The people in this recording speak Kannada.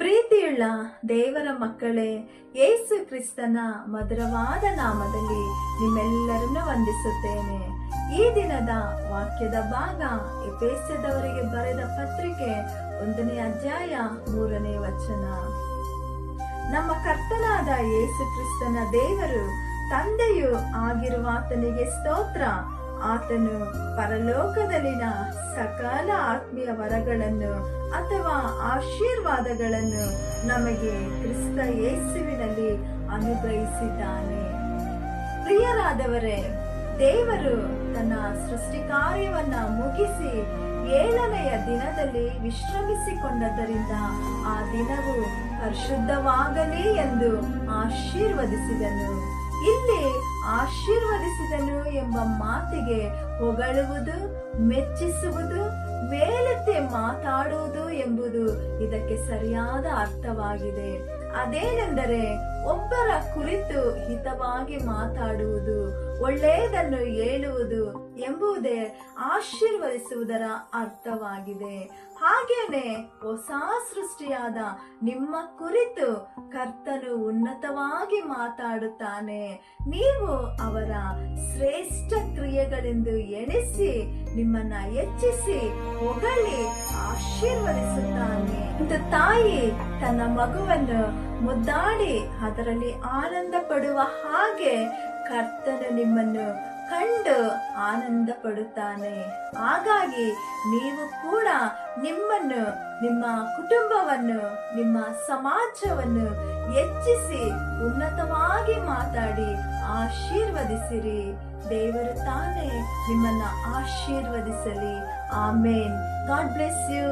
ಪ್ರೀತಿಯುಳ್ಳ ದೇವರ ಮಕ್ಕಳೇ, ಯೇಸು ಕ್ರಿಸ್ತನ ಮಧುರವಾದ ನಾಮದಲ್ಲಿ ನಿಮ್ಮೆಲ್ಲರನ್ನು ವಂದಿಸುತ್ತೇನೆ. ಈ ದಿನದ ವಾಕ್ಯದ ಭಾಗ ಎಫೆಸದವರಿಗೆ ಬರೆದ ಪತ್ರಿಕೆ 1ನೇ ಅಧ್ಯಾಯ 3ನೇ ವಚನ. ನಮ್ಮ ಕರ್ತನಾದ ಯೇಸು ಕ್ರಿಸ್ತನ ದೇವರು ತಂದೆಯು ಆಗಿರುವಾತನಿಗೆ ಸ್ತೋತ್ರ. ಆತನು ಪರಲೋಕದಲ್ಲಿನ ಸಕಲ ಆತ್ಮೀಯ ವರಗಳನ್ನು ಅಥವಾ ಆಶೀರ್ವಾದಗಳನ್ನು ನಮಗೆ ಕ್ರಿಸ್ತ ಯೇಸುವಿನಲ್ಲಿ ಅನುಗ್ರಹಿಸಿದ್ದಾನೆ. ಪ್ರಿಯರಾದವರೇ, ದೇವರು ತನ್ನ ಸೃಷ್ಟಿ ಕಾರ್ಯವನ್ನ ಮುಗಿಸಿ 7ನೆಯ ದಿನದಲ್ಲಿ ವಿಶ್ರಮಿಸಿಕೊಂಡದ್ದರಿಂದ ಆ ದಿನವು ಪರಿಶುದ್ಧವಾಗಲಿ ಎಂದು ಆಶೀರ್ವದಿಸಿದನು. ಇಲ್ಲಿ ಆಶೀರ್ವದಿಸಿದನು ಎಂಬ ಮಾತಿಗೆ ಹೊಗಳುವುದು, ಮೆಚ್ಚಿಸುವುದು, ಮೇಲೆತ್ತಿ ಮಾತಾಡುವುದು ಎಂಬುದು ಇದಕ್ಕೆ ಸರಿಯಾದ ಅರ್ಥವಾಗಿದೆ. ಅದೇನೆಂದರೆ ಒಬ್ಬರ ಕುರಿತು ಹಿತವಾಗಿ ಮಾತಾಡುವುದು, ಒಳ್ಳೆಯದನ್ನು ಹೇಳುವುದು ಎಂಬುದೇ ಆಶೀರ್ವದಿಸುವುದರ ಅರ್ಥವಾಗಿದೆ. ಹಾಗೇನೆ ಹೊಸ ಸೃಷ್ಟಿಯಾದ ನಿಮ್ಮ ಕುರಿತು ಕರ್ತನು ಉನ್ನತವಾಗಿ ಮಾತಾಡುತ್ತಾನೆ. ನೀವು ಅವರ ಶ್ರೇಷ್ಠ ಕ್ರಿಯೆಗಳೆಂದು ಎಣಿಸಿ ನಿಮ್ಮನ್ನ ಹೆಚ್ಚಿಸಿ ಹೊಗಳಿ ಆಶೀರ್ವದಿಸುತ್ತಾನೆ. ಒಂದು ತಾಯಿ ತನ್ನ ಮಗುವನ್ನು ಮುದ್ದಾಡಿ ಅದರಲ್ಲಿ ಆನಂದ ಪಡುವ ಹಾಗೆ ಕರ್ತನು ನಿಮ್ಮನ್ನು ಕಂಡು ಆನಂದ ಪಡುತ್ತಾನೆ. ಹಾಗಾಗಿ ನೀವು ಕೂಡ ನಿಮ್ಮನ್ನು, ನಿಮ್ಮ ಕುಟುಂಬವನ್ನು, ನಿಮ್ಮ ಸಮಾಜವನ್ನು ಹೆಚ್ಚಿಸಿ ಉನ್ನತವಾಗಿ ಮಾತಾಡಿ ಆಶೀರ್ವದಿಸಿರಿ. ದೇವರು ತಾನೇ ನಿಮ್ಮನ್ನ ಆಶೀರ್ವದಿಸಲಿ. ಆಮೇನ್. God bless you.